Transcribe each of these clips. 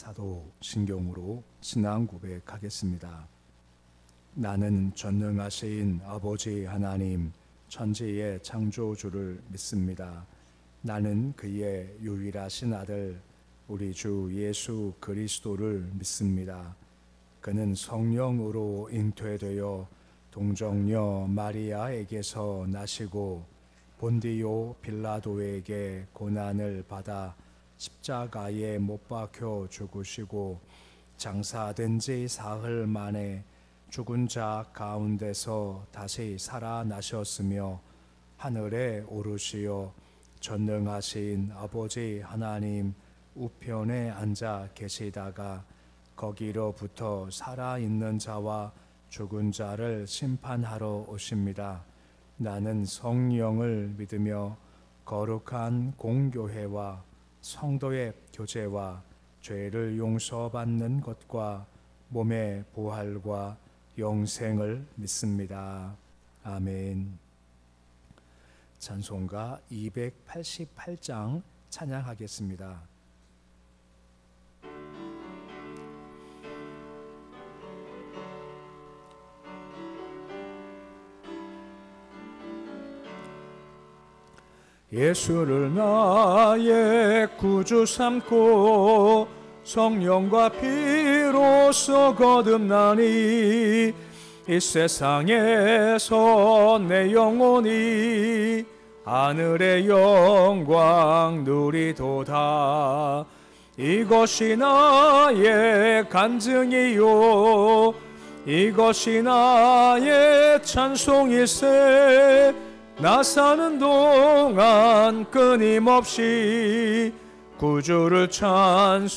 사도 신경으로 신앙 고백하겠습니다. 나는 전능하신 아버지 하나님 천지의 창조주를 믿습니다. 나는 그의 유일하신 아들 우리 주 예수 그리스도를 믿습니다. 그는 성령으로 잉태되어 동정녀 마리아에게서 나시고 본디오 빌라도에게 고난을 받아 십자가에 못 박혀 죽으시고 장사된 지 사흘 만에 죽은 자 가운데서 다시 살아나셨으며 하늘에 오르시어 전능하신 아버지 하나님 우편에 앉아 계시다가 거기로부터 살아있는 자와 죽은 자를 심판하러 오십니다. 나는 성령을 믿으며 거룩한 공교회와 성도의 교제와 죄를 용서받는 것과 몸의 부활과 영생을 믿습니다. 아멘. 찬송가 288장 찬양하겠습니다. 예수를 나의 구주 삼고 성령과 피로써 거듭나니 이 세상에서 내 영혼이 하늘의 영광 누리도다. 이것이 나의 간증이요 이것이 나의 찬송일세. 나 사는 동안 끊임없이 구주를 찬송하리로다.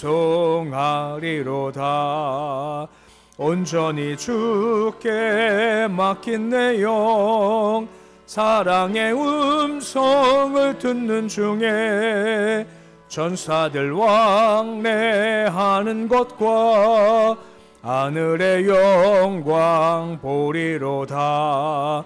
온전히 주께 맡긴 내 영 사랑의 음성을 듣는 중에 천사들 왕래하는 것과 하늘의 영광 보리로다.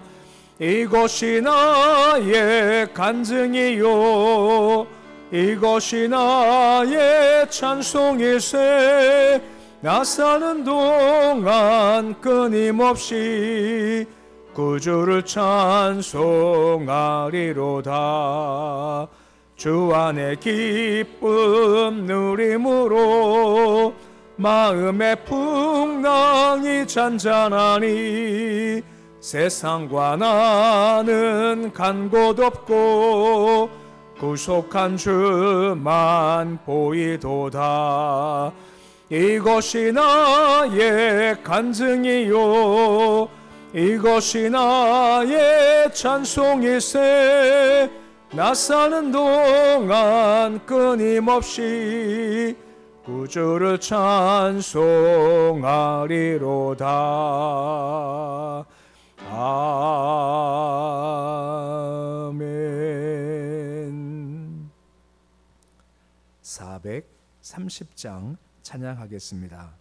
이것이 나의 간증이요 이것이 나의 찬송일세. 나 사는 동안 끊임없이 구주를 찬송하리로다. 주 안에 기쁨 누림으로 마음의 풍랑이 잔잔하니 세상과 나는 간 곳 없고 구속한 주만 보이도다. 이것이 나의 간증이요 이것이 나의 찬송일세. 나 사는 동안 끊임없이 구주를 찬송하리로다. 아멘. 430장 찬양하겠습니다.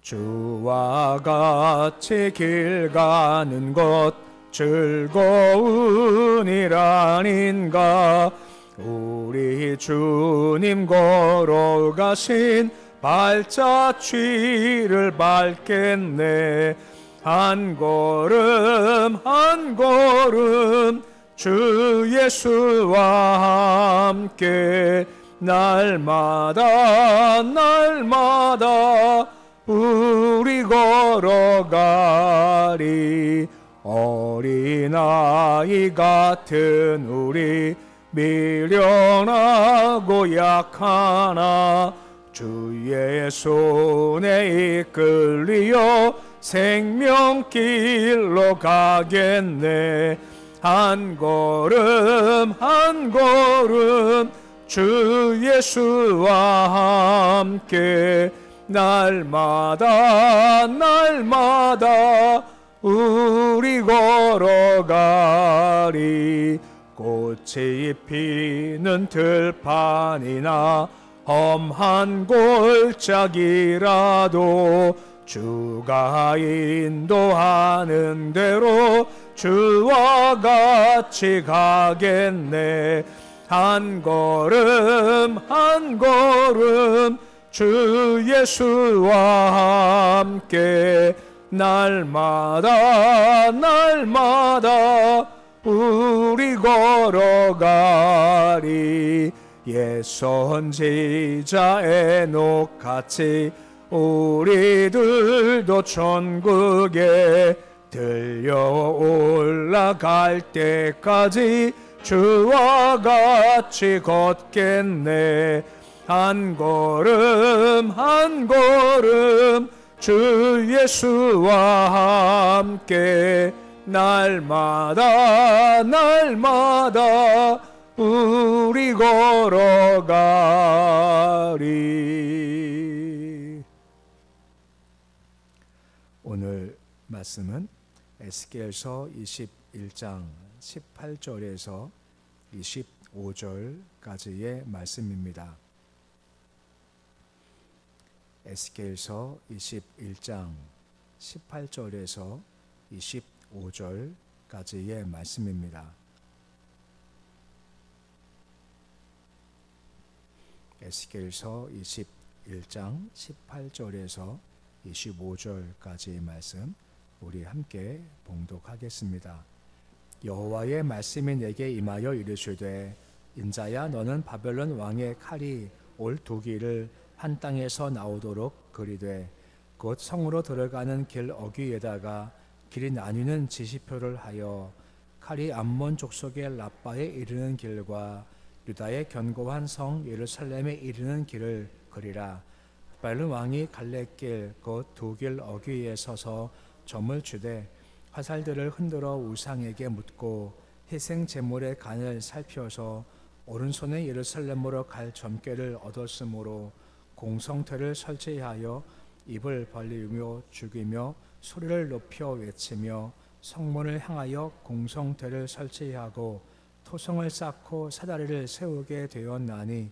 주와 같이 길 가는 것 즐거운 일 아닌가. 우리 주님 걸어가신 발자취를 밟겠네. 한 걸음 한 걸음 주 예수와 함께 날마다 날마다 우리 걸어가리. 어린아이 같은 우리 미련하고 약하나 주의 손에 이끌리어 생명길로 가겠네. 한 걸음 한 걸음 주 예수와 함께 날마다 날마다 우리 걸어가리. 꽃이 피는 들판이나 험한 골짜기라도 주가 인도하는 대로 주와 같이 가겠네. 한 걸음 한 걸음 주 예수와 함께 날마다 날마다 우리 걸어가리. 옛 선지자 에녹같이 우리들도 천국에 들려 올라갈 때까지 주와 같이 걷겠네. 한 걸음 한 걸음 주 예수와 함께 날마다 날마다 우리 걸어가리. 오늘 말씀은 에스겔서 21장 18절에서 25절까지의 말씀입니다. 에스겔서 21장 18절에서 25절까지의 말씀입니다. 에스겔서 21장 18절에서 25절까지의 말씀 우리 함께 봉독하겠습니다. 여호와의 말씀이 내게 임하여 이르시되 인자야 너는 바벨론 왕의 칼이 올 두 길을 한 땅에서 나오도록 그리되 곧 성으로 들어가는 길 어귀에다가 길이 나뉘는 지시표를 하여 칼이 암몬 족속의 라빠에 이르는 길과 유다의 견고한 성 예루살렘에 이르는 길을 그리라. 바벨론 왕이 갈래길 곧 두 길 어귀에 서서 점을 주되 화살들을 흔들어 우상에게 묻고 희생 제물의 간을 살펴서 오른손에 예루살렘으로 갈 점괘를 얻었으므로 공성퇴를 설치하여 입을 벌리며 죽이며 소리를 높여 외치며 성문을 향하여 공성퇴를 설치하고 토성을 쌓고 사다리를 세우게 되었나니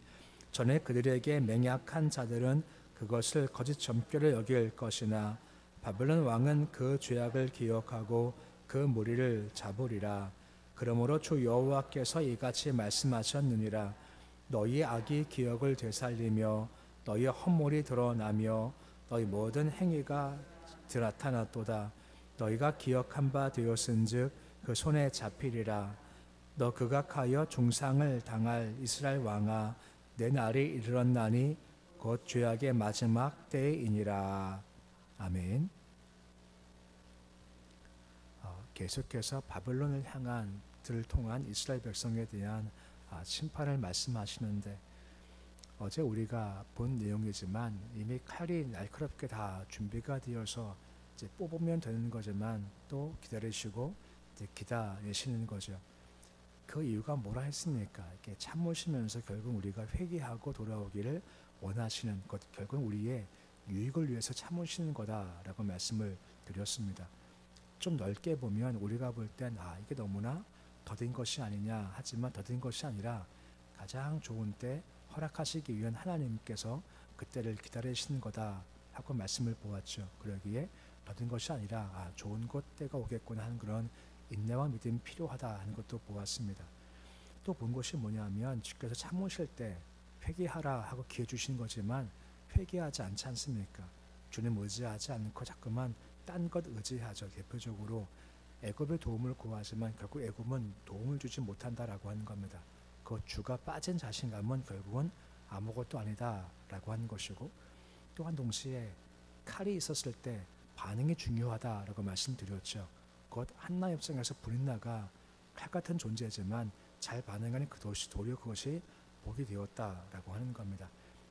전에 그들에게 맹약한 자들은 그것을 거짓 점괘를 여길 것이나 바벨론 왕은 그 죄악을 기억하고 그 무리를 잡으리라. 그러므로 주 여호와께서 이같이 말씀하셨느니라. 너희 악이 기억을 되살리며 너희 헛물이 드러나며 너희 모든 행위가 나타났도다. 너희가 기억한 바 되었은즉 그 손에 잡히리라. 너 극악하여 중상을 당할 이스라엘 왕아, 내 날이 이르렀나니 곧 죄악의 마지막 때이니라. 아멘. 계속해서 바벨론을 향한 들을 통한 이스라엘 백성에 대한 심판을 말씀하시는데, 어제 우리가 본 내용이지만 이미 칼이 날카롭게 다 준비가 되어서 이제 뽑으면 되는 거지만 또 기다리시고 이제 기다리시는 거죠. 그 이유가 뭐라 했습니까? 이렇게 참으시면서 결국 우리가 회개하고 돌아오기를 원하시는 것, 결국 우리의 유익을 위해서 참으시는 거다라고 말씀을 드렸습니다. 좀 넓게 보면 우리가 볼 땐 이게 너무나 더딘 것이 아니냐 하지만 더딘 것이 아니라 가장 좋은 때 허락하시기 위한 하나님께서 그때를 기다리시는 거다 하고 말씀을 보았죠. 그러기에 더딘 것이 아니라 좋은 것 때가 오겠구나 하는 그런 인내와 믿음이 필요하다 하는 것도 보았습니다. 또 본 것이 뭐냐면 주께서 참으실 때 회개하라 하고 기회 주신 거지만 회개하지 않지 않습니까? 주님 의지하지 않고 자꾸만 딴 것 의지하죠. 대표적으로 애굽의 도움을 구하지만 결국 애굽은 도움을 주지 못한다라고 하는 겁니다. 그 주가 빠진 자신감은 결국은 아무것도 아니다라고 하는 것이고, 또한 동시에 칼이 있었을 때 반응이 중요하다라고 말씀드렸죠. 곧 한나 입장에서 브린나가 칼 같은 존재지만 잘 반응하는 그것이 도리어 그것이 복이 되었다라고 하는 겁니다.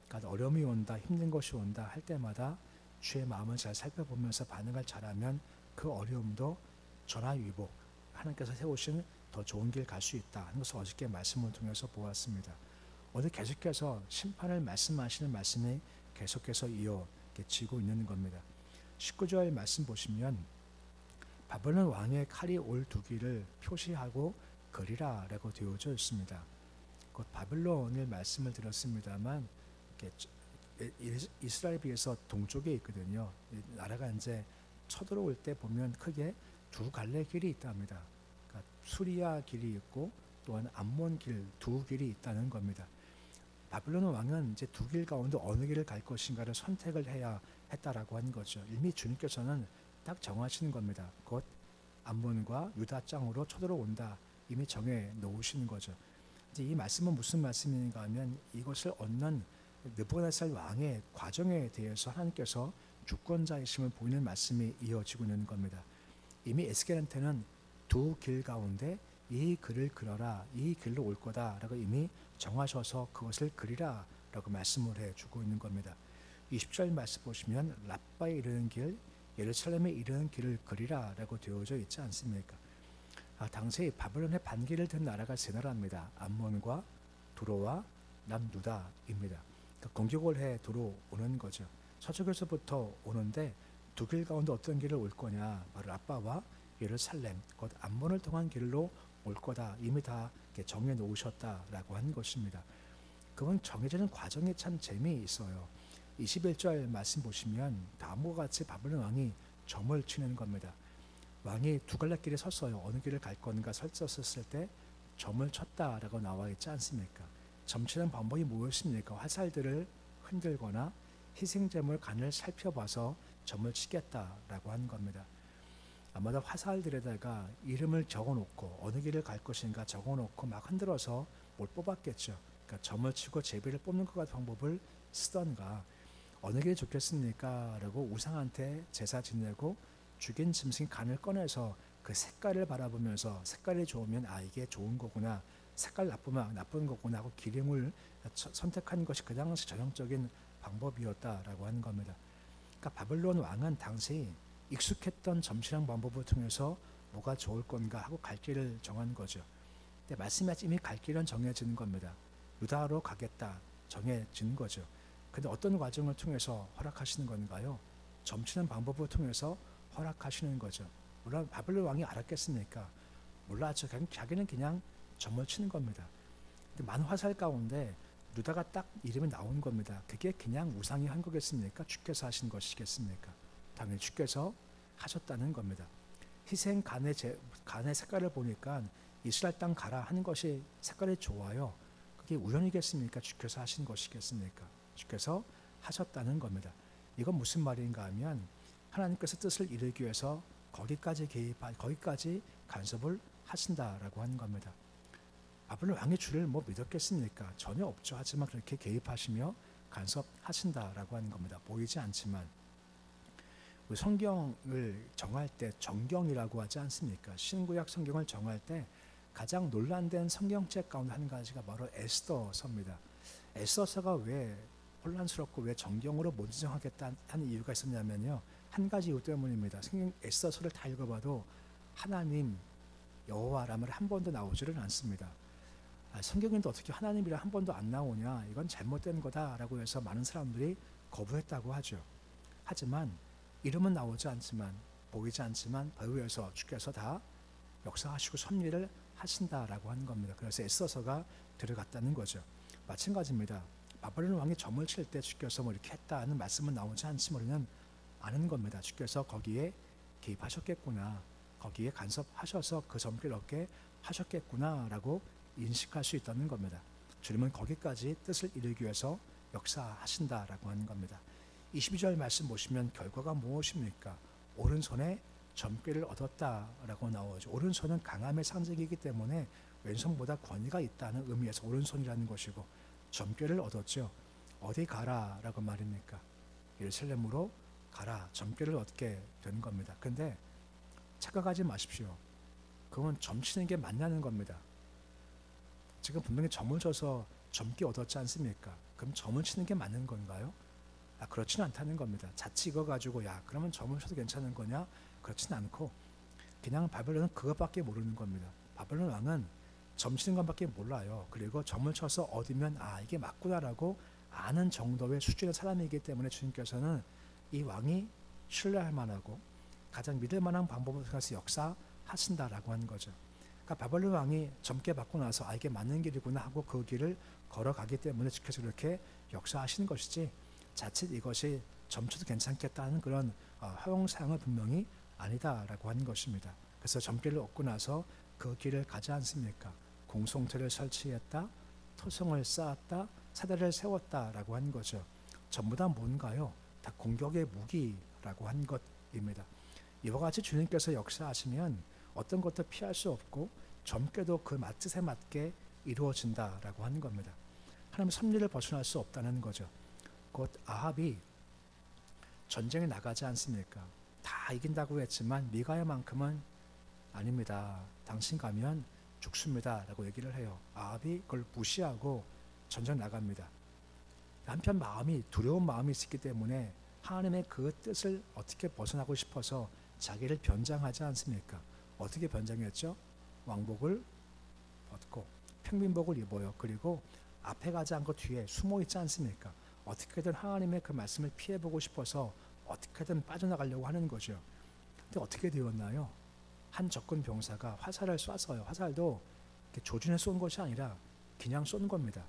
그러니까 어려움이 온다, 힘든 것이 온다 할 때마다 주의 마음을 잘 살펴보면서 반응을 잘하면 그 어려움도 전화위복, 하나님께서 세우신 더 좋은 길 갈 수 있다 하는 것을 어저께 말씀을 통해서 보았습니다. 오늘 계속해서 심판을 말씀하시는 말씀이 계속해서 이어지고 있는 겁니다. 19절 말씀 보시면 바벨론 왕의 칼이 올 두기를 표시하고 그리라 라고 되어져 있습니다. 곧 바벨론을 말씀을 드렸습니다만 이스라엘에 비해서 동쪽에 있거든요. 나라가 이제 쳐들어올 때 보면 크게 두 갈래 길이 있답니다. 그러니까 수리아 길이 있고 또한 암몬 길 두 길이 있다는 겁니다. 바벨론 왕은 이제 두 길 가운데 어느 길을 갈 것인가를 선택을 해야 했다라고 하는 거죠. 이미 주님께서는 딱 정하시는 겁니다. 곧 암몬과 유다 땅으로 쳐들어온다. 이미 정해 놓으시는 거죠. 이제 이 말씀은 무슨 말씀인가 하면 이것을 얻는 느부갓네살 왕의 과정에 대해서 하나님께서 주권자이심을 보이는 말씀이 이어지고 있는 겁니다. 이미 에스겔한테는 두 길 가운데 이 글을 그려라, 이 길로 올 거다라고 이미 정하셔서 그것을 그리라 라고 말씀을 해주고 있는 겁니다. 20절 말씀 보시면 라빠에 이르는 길, 예루살렘에 이르는 길을 그리라 라고 되어져 있지 않습니까? 당시 바벨론의 반기를 든 나라가 세 나라입니다. 암몬과 두로와 남유다입니다. 그러니까 공격을 해 들어오는 거죠. 서쪽에서부터 오는데 두 길 가운데 어떤 길을 올 거냐, 바로 라빠와 예루살렘, 곧 암몬을 통한 길로 올 거다. 이미 다 정해 놓으셨다라고 한 것입니다. 그건 정해지는 과정에 참 재미있어요. 21절 말씀 보시면 다음과 같이 바벨론 왕이 점을 치는 겁니다. 왕이 두 갈래 길에 섰어요. 어느 길을 갈 건가 설쳤을 때 점을 쳤다라고 나와 있지 않습니까? 점치는 방법이 무엇입니까? 화살들을 흔들거나 희생제물 간을 살펴봐서 점을 치겠다라고 한 겁니다. 아마도 화살들에다가 이름을 적어놓고 어느 길을 갈 것인가 적어놓고 막 흔들어서 뭘 뽑았겠죠. 그러니까 점을 치고 제비를 뽑는 것 같은 방법을 쓰던가, 어느 길이 좋겠습니까? 라고 우상한테 제사 지내고 죽인 짐승 간을 꺼내서 그 색깔을 바라보면서 색깔이 좋으면 이게 좋은 거구나, 색깔 나쁘면 나쁜 거구나 하고 기름을 선택한 것이 그 당시 전형적인 방법이었다라고 하는 겁니다. 그러니까 바벨론 왕은 당시 익숙했던 점치는 방법을 통해서 뭐가 좋을 건가 하고 갈 길을 정한 거죠. 근데 말씀이 이미 갈 길은 정해지는 겁니다. 유다로 가겠다 정해진 거죠. 근데 어떤 과정을 통해서 허락하시는 건가요? 점치는 방법을 통해서 허락하시는 거죠. 물론 바벨론 왕이 알았겠습니까? 몰랐죠. 자기는 그냥 점을 치는 겁니다. 근데 많은 화살 가운데 유다가 딱 이름이 나온 겁니다. 그게 그냥 우상이 한 거겠습니까? 주께서 하신 것이겠습니까? 당연히 주께서 하셨다는 겁니다. 희생 간의 색깔을 보니까 이스라엘 땅 가라 하는 것이 색깔이 좋아요. 그게 우연이겠습니까? 주께서 하신 것이겠습니까? 주께서 하셨다는 겁니다. 이건 무슨 말인가 하면 하나님께서 뜻을 이루기 위해서 거기까지 간섭을 하신다라고 하는 겁니다. 바벨론 왕의 주를 믿었겠습니까? 전혀 없죠. 하지만 그렇게 개입하시며 간섭하신다라고 하는 겁니다. 보이지 않지만 우리 성경을 정할 때 정경이라고 하지 않습니까? 신구약 성경을 정할 때 가장 논란된 성경책 가운데 한 가지가 바로 에스더서입니다. 에스더서가 왜 혼란스럽고 왜 정경으로 못 지정하겠다 하는 이유가 있었냐면요. 한 가지 이유 때문입니다. 성경 에스더서를 다 읽어봐도 하나님, 여호와라는 말이 한 번도 나오지를 않습니다. 성경에도 어떻게 하나님이라 한 번도 안 나오냐, 이건 잘못된 거다라고 해서 많은 사람들이 거부했다고 하죠. 하지만 이름은 나오지 않지만, 보이지 않지만 배후에서 주께서 다 역사하시고 섭리를 하신다라고 하는 겁니다. 그래서 에스더서가 들어갔다는 거죠. 마찬가지입니다. 바벨론 왕이 점을 칠 때 주께서 이렇게 했다는 말씀은 나오지 않지만 우리는 아는 겁니다. 주께서 거기에 개입하셨겠구나, 거기에 간섭하셔서 그 점괘를 얻게 하셨겠구나라고 인식할 수 있다는 겁니다. 주님은 거기까지 뜻을 이루기 위해서 역사하신다라고 하는 겁니다. 22절 말씀 보시면 결과가 무엇입니까? 오른손에 점괘를 얻었다라고 나오죠. 오른손은 강함의 상징이기 때문에 왼손보다 권위가 있다는 의미에서 오른손이라는 것이고, 점괘를 얻었죠. 어디 가라라고 말입니까? 예루살렘으로 가라, 점괘를 얻게 된 겁니다. 근데 착각하지 마십시오. 그건 점치는 게 맞냐는 겁니다. 지금 분명히 점을 쳐서 점괘 얻었지 않습니까? 그럼 점을 치는 게 맞는 건가요? 그렇지는 않다는 겁니다. 자칫 이거 가지고 그러면 점을 쳐도 괜찮은 거냐? 그렇지는 않고 그냥 바벨론은 그것밖에 모르는 겁니다. 바벨론 왕은 점 치는 것밖에 몰라요. 그리고 점을 쳐서 얻으면 이게 맞구나라고 아는 정도의 수준의 사람이기 때문에 주님께서는 이 왕이 신뢰할 만하고 가장 믿을 만한 방법을 통해서 역사하신다라고 하는 거죠. 그러니까 바벨론 왕이 점괘 받고 나서 이게 맞는 길이구나 하고 그 길을 걸어가기 때문에 주께서 그렇게 역사하시는 것이지, 자칫 이것이 점쳐도 괜찮겠다는 그런 허용사항은 분명히 아니다라고 하는 것입니다. 그래서 점괘를 얻고 나서 그 길을 가지 않습니까? 공송태를 설치했다, 토성을 쌓았다, 사대를 세웠다라고 하는 거죠. 전부 다 뭔가요? 다 공격의 무기라고 한 것입니다. 이와 같이 주님께서 역사하시면 어떤 것도 피할 수 없고 점괘도 그 뜻에 맞게 이루어진다라고 하는 겁니다. 하나님의 섭리를 벗어날 수 없다는 거죠. 곧 아합이 전쟁에 나가지 않습니까? 다 이긴다고 했지만 미가야만큼은 아닙니다. 당신 가면 죽습니다 라고 얘기를 해요. 아합이 그걸 무시하고 전쟁 나갑니다. 한편 마음이 두려운 마음이 있었기 때문에 하나님의 그 뜻을 어떻게 벗어나고 싶어서 자기를 변장하지 않습니까? 어떻게 변장했죠? 왕복을 벗고 평민복을 입어요. 그리고 앞에 가지 않고 뒤에 숨어 있지 않습니까? 어떻게든 하나님의 그 말씀을 피해보고 싶어서 어떻게든 빠져나가려고 하는 거죠. 근데 어떻게 되었나요? 한 적군 병사가 화살을 쏴서요. 화살도 조준해 쏜 것이 아니라 그냥 쏜 겁니다.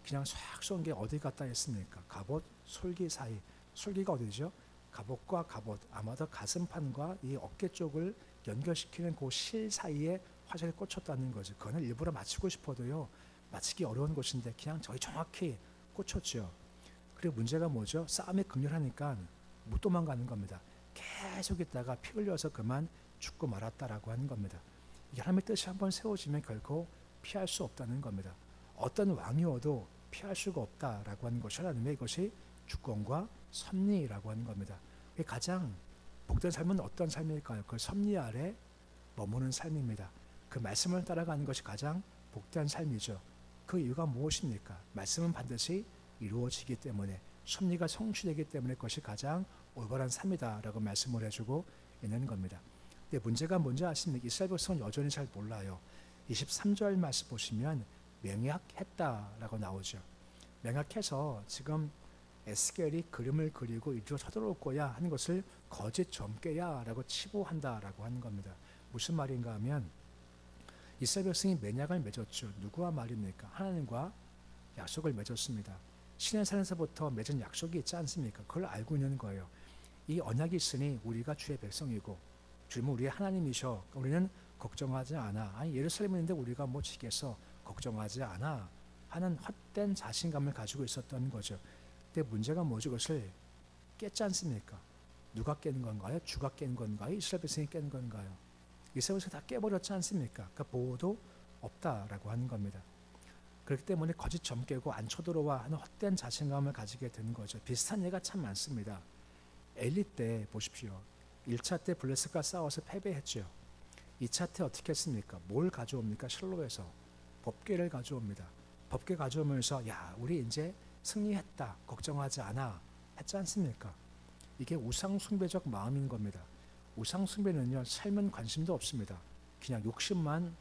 그냥 싹 쏜 게 어디 갔다 했습니까? 갑옷, 솔기 사이. 솔기가 어디죠? 갑옷과 갑옷, 아마도 가슴판과 이 어깨 쪽을 연결시키는 그 실 사이에 화살이 꽂혔다는 거죠. 그거는 일부러 맞추고 싶어도요. 맞추기 어려운 곳인데 그냥 저희 정확히 꽂혔죠. 그리고 문제가 뭐죠? 싸움이 극렬하니까 못 도망가는 겁니다. 계속 있다가 피 흘려서 그만 죽고 말았다라고 하는 겁니다. 이게 하나님의 뜻이 한번 세워지면 결코 피할 수 없다는 겁니다. 어떤 왕이어도 피할 수가 없다라고 하는 것이 하나님의 이것이 주권과 섭리라고 하는 겁니다. 가장 복된 삶은 어떤 삶일까요? 그 섭리 아래 머무는 삶입니다. 그 말씀을 따라가는 것이 가장 복된 삶이죠. 그 이유가 무엇입니까? 말씀은 반드시 이루어지기 때문에, 섭리가 성취되기 때문에 그것이 가장 올바른 삶이다라고 말씀을 해주고 있는 겁니다. 근데 문제가 뭔지 아십니까? 이스라엘 백성은 여전히 잘 몰라요. 23절 말씀 보시면 맹약했다라고 나오죠. 맹약해서 지금 에스겔이 그림을 그리고 이리로 쳐들어올 거야 하는 것을 거짓 점괘야 라고 치부한다라고 하는 겁니다. 무슨 말인가 하면 이스라엘 백성이 맹약을 맺었죠. 누구와 말입니까? 하나님과 약속을 맺었습니다. 시내산에서부터 맺은 약속이 있지 않습니까? 그걸 알고 있는 거예요. 이 언약이 있으니 우리가 주의 백성이고 주님은 우리의 하나님이셔. 우리는 걱정하지 않아. 아니 예루살렘에 있는데 우리가 뭐 지겠어. 걱정하지 않아 하는 헛된 자신감을 가지고 있었던 거죠. 근데 문제가 뭐죠? 그것을 깼지 않습니까? 누가 깨는 건가요? 주가 깬 건가요? 이스라엘 백성이 깬 건가요? 이스라엘 백성이 다 깨버렸지 않습니까? 그러니까 보호도 없다라고 하는 겁니다. 그렇기 때문에 거짓 점괘고 안 쳐들어와 하는 헛된 자신감을 가지게 되는 거죠. 비슷한 예가 참 많습니다. 엘리 때 보십시오. 1차 때 블레셋과 싸워서 패배했죠. 2차 때 어떻게 했습니까? 뭘 가져옵니까? 실로에서 법궤를 가져옵니다. 법궤 가져오면서 야 우리 이제 승리했다. 걱정하지 않아. 했지 않습니까? 이게 우상숭배적 마음인 겁니다. 우상숭배는요. 삶은 관심도 없습니다. 그냥 욕심만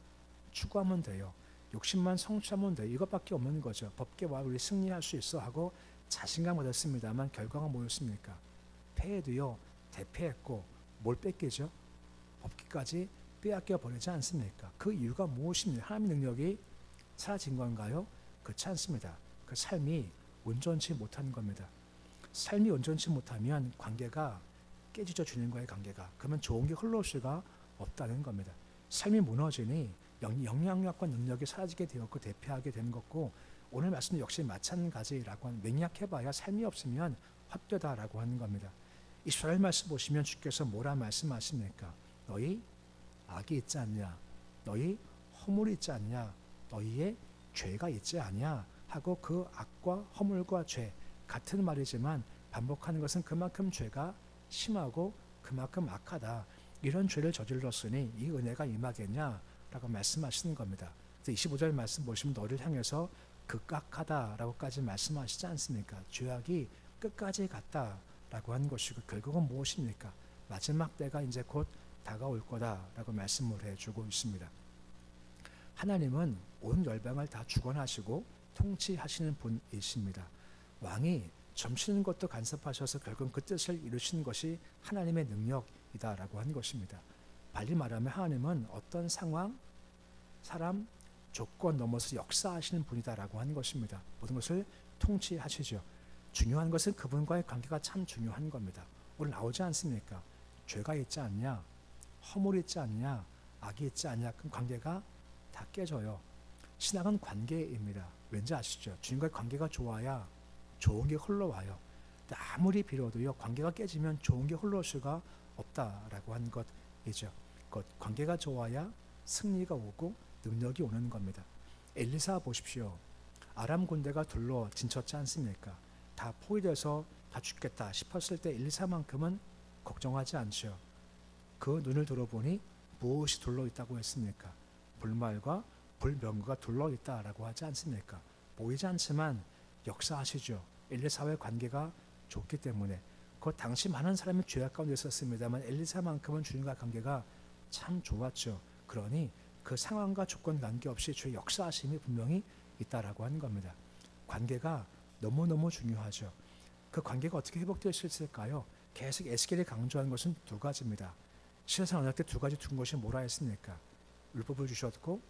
추구하면 돼요. 욕심만 성취하면 돼요. 이것밖에 없는 거죠. 법궤와 우리 승리할 수 있어 하고 자신감 얻었습니다만 결과가 뭐였습니까? 패해도요. 대패했고 뭘 뺏기죠? 법궤까지 빼앗겨 버리지 않습니까? 그 이유가 무엇입니까? 하나님의 능력이 사라진 건가요? 그렇지 않습니다. 그 삶이 온전치 못한 겁니다. 삶이 온전치 못하면 관계가 깨지죠. 주님과의 관계가. 그러면 좋은 게 흘러올 수가 없다는 겁니다. 삶이 무너지니 영향력과 능력이 사라지게 되었고 대패하게 되는 것고 오늘 말씀도 역시 마찬가지라고 하는 맹약해봐야 삶이 없으면 헛되다라고 하는 겁니다. 이스라엘 말씀 보시면 주께서 뭐라 말씀하십니까? 너희 악이 있지 않냐? 너희 허물이 있지 않냐? 너희의 죄가 있지 않냐? 하고 그 악과 허물과 죄 같은 말이지만 반복하는 것은 그만큼 죄가 심하고 그만큼 악하다. 이런 죄를 저질렀으니 이 은혜가 임하겠냐? 라고 말씀하시는 겁니다. 25절 말씀 보시면 너를 향해서 극악하다라고까지 말씀하시지 않습니까? 죄악이 끝까지 갔다라고 하는 것이고 결국은 무엇입니까? 마지막 때가 이제 곧 다가올 거다라고 말씀을 해주고 있습니다. 하나님은 온 열방을 다 주관하시고 통치하시는 분이십니다. 왕이 점치는 것도 간섭하셔서 결국 그 뜻을 이루시는 것이 하나님의 능력이다라고 하는 것입니다. 달리 말하면 하나님은 어떤 상황, 사람, 조건 넘어서 역사하시는 분이다라고 하는 것입니다. 모든 것을 통치하시죠. 중요한 것은 그분과의 관계가 참 중요한 겁니다. 오늘 나오지 않습니까? 죄가 있지 않냐, 허물이 있지 않냐, 악이 있지 않냐, 그 관계가 다 깨져요. 신앙은 관계입니다. 왠지 아시죠? 주님과의 관계가 좋아야 좋은 게 흘러와요. 근데 아무리 빌어도요, 관계가 깨지면 좋은 게 흘러올 수가 없다라고 한 것이죠. 관계가 좋아야 승리가 오고 능력이 오는 겁니다. 엘리사 보십시오. 아람 군대가 둘러 진쳤지 않습니까? 다 포위돼서 다 죽겠다 싶었을 때 엘리사만큼은 걱정하지 않죠. 그 눈을 들어보니 무엇이 둘러 있다고 했습니까? 불말과 불명구가 둘러 있다라고 하지 않습니까? 보이지 않지만 역사하시죠. 엘리사와의 관계가 좋기 때문에. 그 당시 많은 사람이 죄악 가운데 있었습니다만 엘리사만큼은 주님과 관계가 참 좋았죠. 그러니 그 상황과 조건 관계없이 주의 역사하심이 분명히 있다라고 하는 겁니다. 관계가 너무너무 중요하죠. 그 관계가 어떻게 회복될 수 있을까요? 계속 에스겔이 강조한 것은 두 가지입니다. 신해산 언약 때 두 가지 둔 것이 뭐라 했습니까? 율법을 주셨고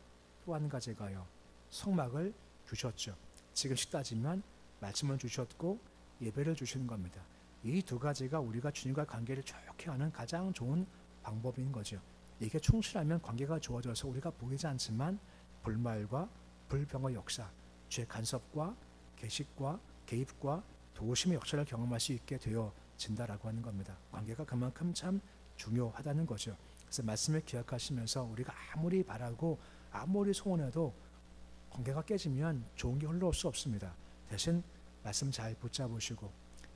또 한 가지가요. 성막을 주셨죠. 지금씩 따지면 말씀을 주셨고 예배를 주신 겁니다. 이 두 가지가 우리가 주님과 관계를 좋게 하는 가장 좋은 방법인 거죠. 이게 충실하면 관계가 좋아져서 우리가 보이지 않지만 불말과 불병의 역사, 죄 간섭과 개식과 개입과 도우심의 역사를 경험할 수 있게 되어진다라고 하는 겁니다. 관계가 그만큼 참 중요하다는 거죠. 그래서 말씀을 기억하시면서 우리가 아무리 바라고 아무리 소원해도 관계가 깨지면 좋은 게 흘러올 수 없습니다. 대신 말씀 잘 붙잡으시고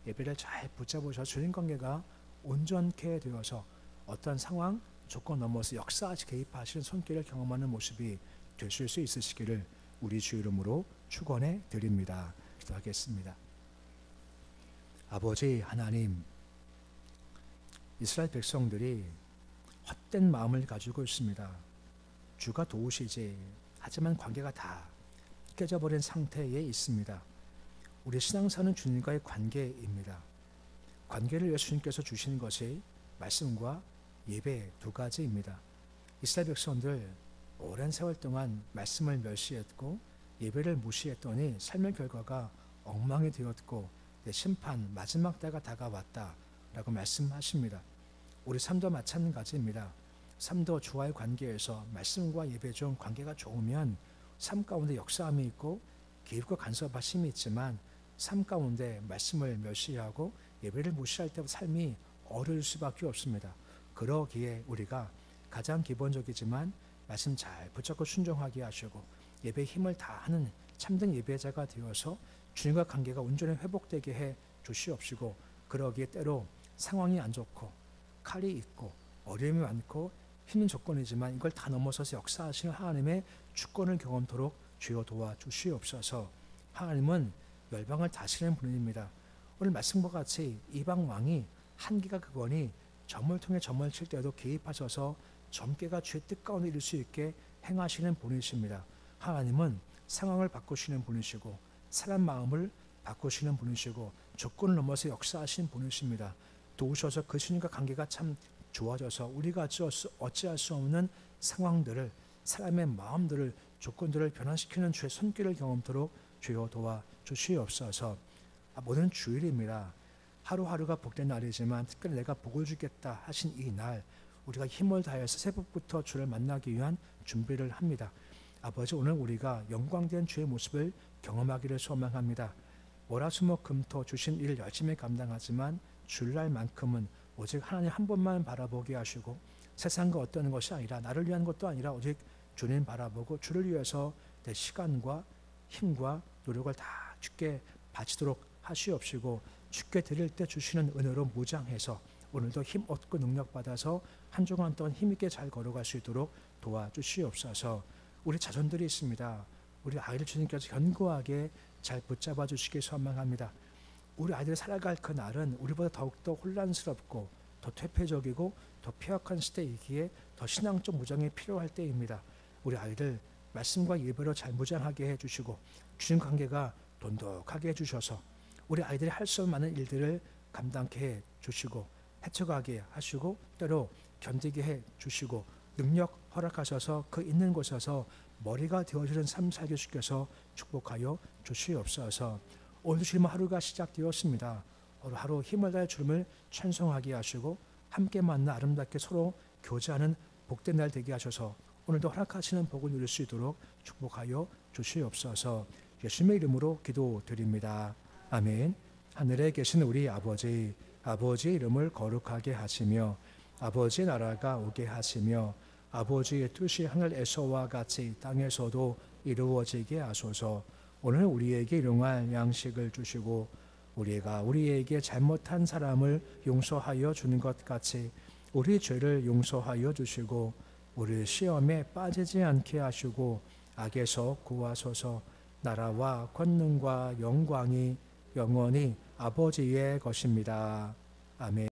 예배를 잘 붙잡으셔서 주님 관계가 온전케 되어서 어떤 상황, 조건 넘어서 역사하시 개입하시는 손길을 경험하는 모습이 되실 수 있으시기를 우리 주 이름으로 축원해 드립니다. 기도하겠습니다. 아버지 하나님, 이스라엘 백성들이 헛된 마음을 가지고 있습니다. 주가 도우시지, 하지만 관계가 다 깨져버린 상태에 있습니다. 우리 신앙사는 주님과의 관계입니다. 관계를 위해 주님께서 주신 것이 말씀과 예배 두 가지입니다. 이스라엘 백성들 오랜 세월 동안 말씀을 멸시했고 예배를 무시했더니 삶의 결과가 엉망이 되었고 내 심판 마지막 때가 다가왔다라고 말씀하십니다. 우리 삶도 마찬가지입니다. 삶도 주와의 관계에서 말씀과 예배 중 관계가 좋으면 삶 가운데 역사함이 있고 개입과 간섭하심이 있지만 삶 가운데 말씀을 멸시하고 예배를 무시할 때 삶이 어려울 수밖에 없습니다. 그러기에 우리가 가장 기본적이지만 말씀 잘 붙잡고 순종하게 하시고 예배에 힘을 다하는 참된 예배자가 되어서 주님과 관계가 온전히 회복되게 해 주시옵시고, 그러기에 때로 상황이 안 좋고 칼이 있고 어려움이 많고 힘든 조건이지만 이걸 다 넘어서서 역사하시는 하나님의 주권을 경험토록 주여 도와주시옵소서. 하나님은 열방을 다스리는 분입니다. 오늘 말씀과 같이 이방 왕이 한계가 그거니 점을 통해 점을 칠 때도 개입하셔서 점괘가 주의 뜻 가운데 이룰 수 있게 행하시는 분이십니다. 하나님은 상황을 바꾸시는 분이시고 사람 마음을 바꾸시는 분이시고 조건을 넘어서 역사하시는 분이십니다. 도우셔서 그 주님과 관계가 참 좋아져서 우리가 어찌할 수 없는 상황들을, 사람의 마음들을, 조건들을 변화시키는 주의 손길을 경험토록 주여 도와주시옵소서. 모든 주일입니다. 하루하루가 복된 날이지만 특별히 내가 복을 주겠다 하신 이 날, 우리가 힘을 다해서 새벽부터 주를 만나기 위한 준비를 합니다. 아버지, 오늘 우리가 영광된 주의 모습을 경험하기를 소망합니다. 월화수목금토 주신 일을 열심히 감당하지만 주일날만큼은 오직 하나님 한 분만 바라보게 하시고 세상과 어떤 것이 아니라 나를 위한 것도 아니라 오직 주님 바라보고 주를 위해서 내 시간과 힘과 노력을 다 주께 바치도록 하시옵시고, 주께 드릴 때 주시는 은혜로 무장해서 오늘도 힘 얻고 능력 받아서 한 주간 동안 힘있게 잘 걸어갈 수 있도록 도와주시옵소서. 우리 자손들이 있습니다. 우리 아이들 주님께서 견고하게 잘 붙잡아 주시길 소망합니다. 우리 아이들이 살아갈 그 날은 우리보다 더욱더 혼란스럽고 더 퇴폐적이고 더 폐역한 시대이기에 더 신앙적 무장이 필요할 때입니다. 우리 아이들 말씀과 예배로 잘 무장하게 해주시고 주님 관계가 돈독하게 해주셔서 우리 아이들이 할 수 많은 일들을 감당케 해주시고 헤쳐가게 하시고 때로 견디게 해주시고 능력 허락하셔서 그 있는 곳에서 머리가 되어주는 삶 살게 주께서 축복하여 주시옵소서. 오늘 주님 하루가 시작되었습니다. 하루 힘을 다해 주님을 찬송하게 하시고 함께 만나 아름답게 서로 교제하는 복된 날 되게 하셔서 오늘도 허락하시는 복을 누릴 수 있도록 축복하여 주시옵소서. 예수님의 이름으로 기도드립니다. 아멘. 하늘에 계신 우리 아버지, 아버지의 이름을 거룩하게 하시며 아버지의 나라가 오게 하시며 아버지의 뜻이 하늘에서와 같이 땅에서도 이루어지게 하소서. 오늘 우리에게 일용할 양식을 주시고 우리가 우리에게 잘못한 사람을 용서하여 주는 것 같이 우리 죄를 용서하여 주시고 우리 시험에 빠지지 않게 하시고 악에서 구하소서. 나라와 권능과 영광이 영원히 아버지의 것입니다. 아멘.